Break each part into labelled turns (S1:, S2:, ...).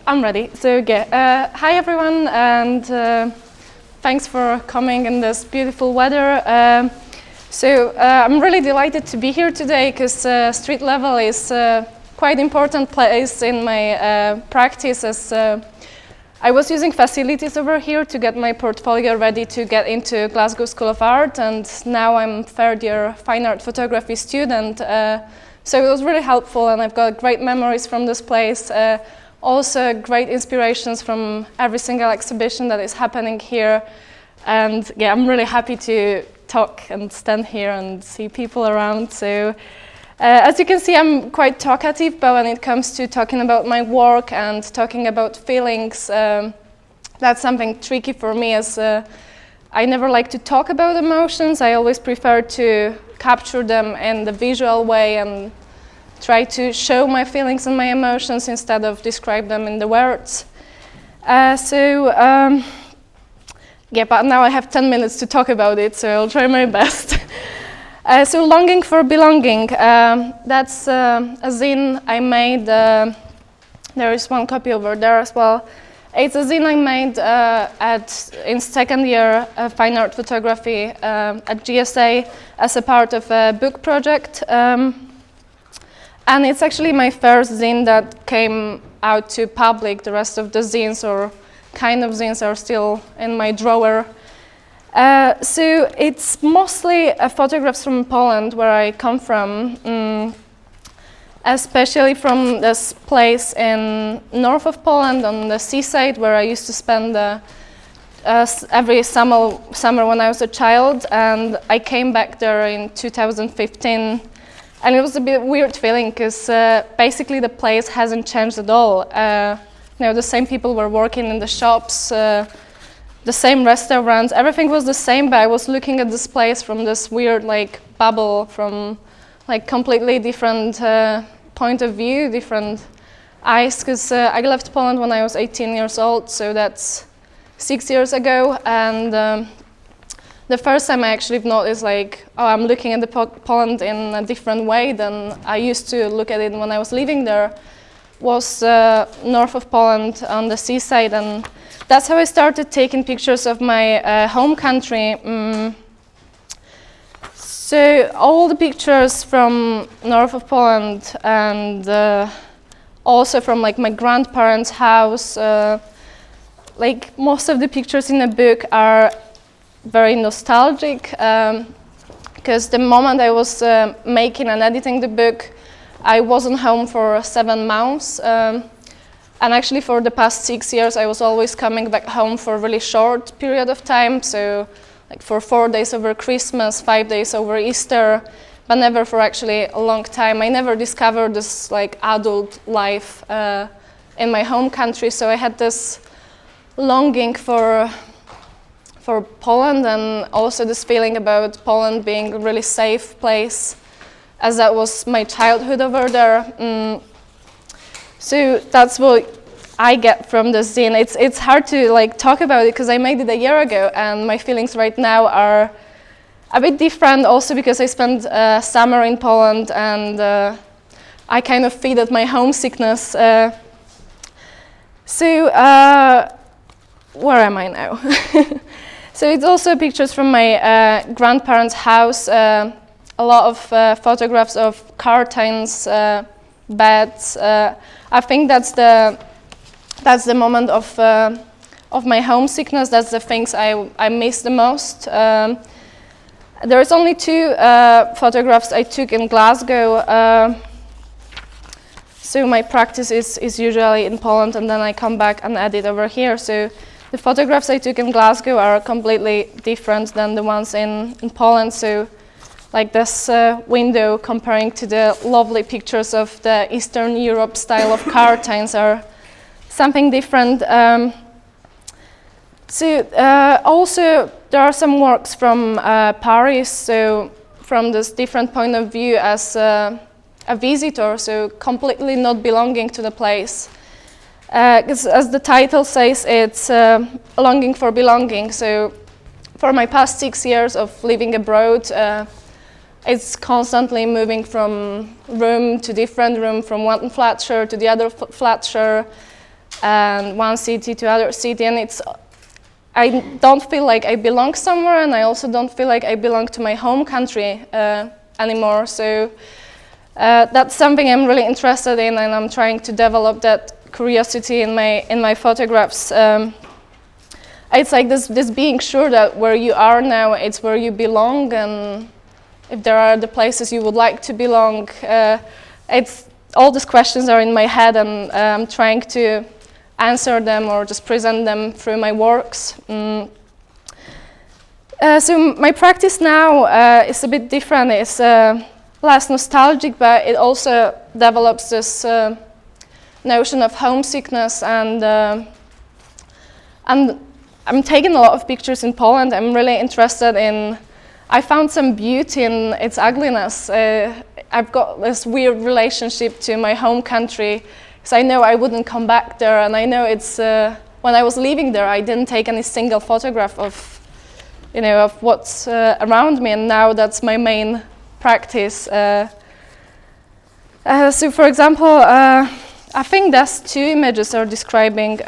S1: I'm ready. So yeah, hi everyone, and thanks for coming in this beautiful weather. I'm really delighted to be here today because Street Level is quite important place in my practice, as I was using facilities over here to get my portfolio ready to get into Glasgow School of Art, and now I'm third year fine art photography student. So it was really helpful, and I've got great memories from this place. Also great inspirations from every single exhibition that is happening here. And yeah, I'm really happy to talk and stand here and see people around. So as you can see, I'm quite talkative, but when it comes to talking about my work and talking about feelings, that's something tricky for me, as I never like to talk about emotions. I always prefer to capture them in the visual way and try to show my feelings and my emotions instead of describe them in the words. Yeah, but now I have 10 minutes to talk about it, so I'll try my best. So longing for belonging, that's a zine I made. There is one copy over there as well. It's a zine I made in second year fine art photography at GSA as a part of a book project. And it's actually my first zine that came out to public. The rest of the zines, or kind of zines, are still in my drawer. So it's mostly photographs from Poland, where I come from, especially from this place in north of Poland on the seaside, where I used to spend every summer when I was a child. And I came back there in 2015. And it was a bit weird feeling, because basically the place hasn't changed at all. The same people were working in the shops, the same restaurants, everything was the same, but I was looking at this place from this weird bubble, from completely different point of view, different eyes, because I left Poland when I was 18 years old, so that's 6 years ago. And the first time I actually noticed, I'm looking at the Poland in a different way than I used to look at it when I was living there, was north of Poland on the seaside. And that's how I started taking pictures of my home country. So all the pictures from north of Poland, and also from my grandparents' house, most of the pictures in the book are very nostalgic, because the moment I was making and editing the book, I wasn't home for 7 months. And actually for the past 6 years, I was always coming back home for a really short period of time. So for 4 days over Christmas, 5 days over Easter, but never for actually a long time. I never discovered this adult life in my home country. So I had this longing for Poland, and also this feeling about Poland being a really safe place, as that was my childhood over there. So that's what I get from the zine. It's hard to talk about it, because I made it a year ago, and my feelings right now are a bit different, also because I spent summer in Poland, and I kind of feeded my homesickness. Where am I now? So it's also pictures from my grandparents' house, a lot of photographs of curtains, beds. I think that's the moment of my homesickness. That's the things I miss the most. There's only 2 photographs I took in Glasgow. So my practice is usually in Poland, and then I come back and edit over here. So the photographs I took in Glasgow are completely different than the ones in Poland. So this window comparing to the lovely pictures of the Eastern Europe style of curtains are something different. Also there are some works from Paris, so from this different point of view as a visitor, so completely not belonging to the place. As the title says, it's longing for belonging. So for my past 6 years of living abroad, it's constantly moving from room to different room, from one flat share to the other flat share. and one city to other city, and I don't feel like I belong somewhere, and I also don't feel like I belong to my home country anymore. So that's something I'm really interested in, and I'm trying to develop that curiosity in my photographs. It's like this being sure that where you are now, it's where you belong, and if there are the places you would like to belong, it's all these questions are in my head, and I'm trying to answer them or just present them through my works. So my practice now is a bit different. It's less nostalgic, but it also develops this notion of homesickness, and I'm taking a lot of pictures in Poland. I'm really interested in, I found some beauty in its ugliness. I've got this weird relationship to my home country, because I know I wouldn't come back there, and I know it's, when I was leaving there, I didn't take any single photograph of, of what's around me, and now that's my main practice. So for example, I think those two images are describing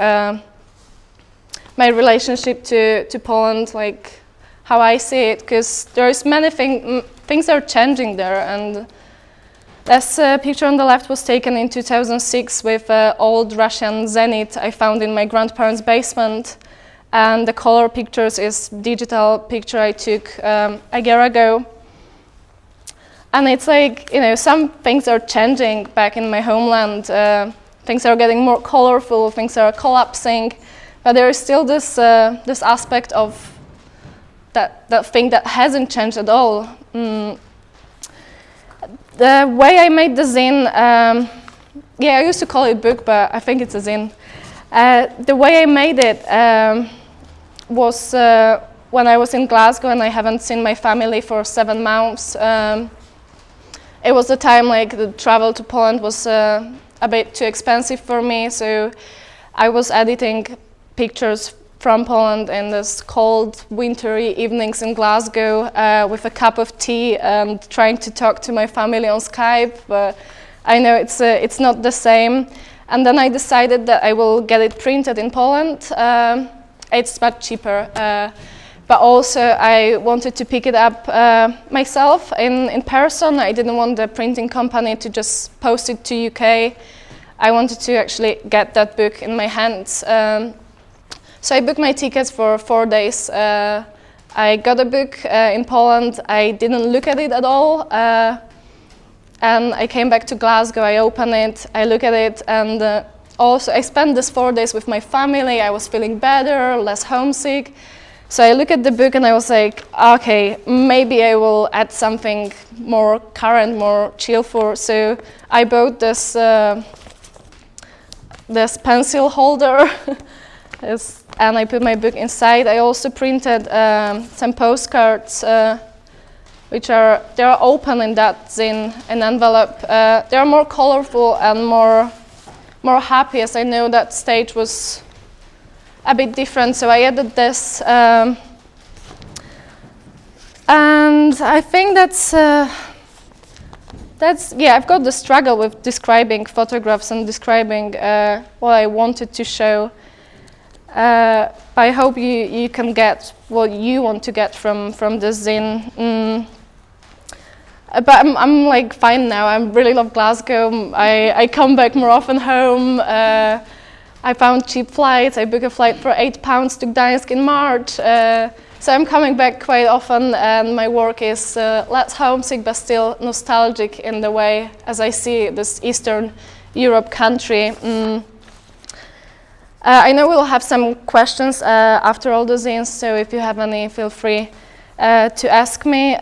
S1: my relationship to Poland, like how I see it, because there's many things are changing there. And this picture on the left was taken in 2006 with old Russian Zenit I found in my grandparents' basement, and the color pictures is digital picture I took a year ago. And it's like, some things are changing back in my homeland. Things are getting more colorful, things are collapsing. But there is still this aspect of that thing that hasn't changed at all. The way I made the zine, I used to call it book, but I think it's a zine. The way I made it was when I was in Glasgow and I haven't seen my family for 7 months. It was the time the travel to Poland was a bit too expensive for me, so I was editing pictures from Poland in this cold, wintry evenings in Glasgow with a cup of tea and trying to talk to my family on Skype, but I know it's not the same. And then I decided that I will get it printed in Poland. It's much cheaper, but also I wanted to pick it up myself in person. I didn't want the printing company to just post it to UK. I wanted to actually get that book in my hands. So I booked my tickets for 4 days. I got a book in Poland. I didn't look at it at all. And I came back to Glasgow, I opened it, I look at it, and also I spent this 4 days with my family. I was feeling better, less homesick. So I look at the book and I was like, okay, maybe I will add something more current, more cheerful. So I bought this pencil holder. And I put my book inside. I also printed some postcards, they're open in that zine, an envelope. They're more colorful and more happy, as I know that stage was a bit different. So I added this, and I think that's I've got the struggle with describing photographs and describing what I wanted to show. I hope you can get what you want to get from this zine. But I'm fine now. I really love Glasgow. I come back more often home. I found cheap flights. I booked a flight for £8 to Gdańsk in March. So I'm coming back quite often, and my work is less homesick but still nostalgic in the way as I see this Eastern Europe country. I know we'll have some questions after all the zines, so if you have any, feel free to ask me.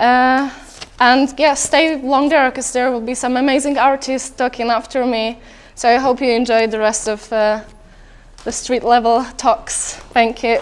S1: And stay longer, because there will be some amazing artists talking after me. So I hope you enjoy the rest of the street level talks. Thank you.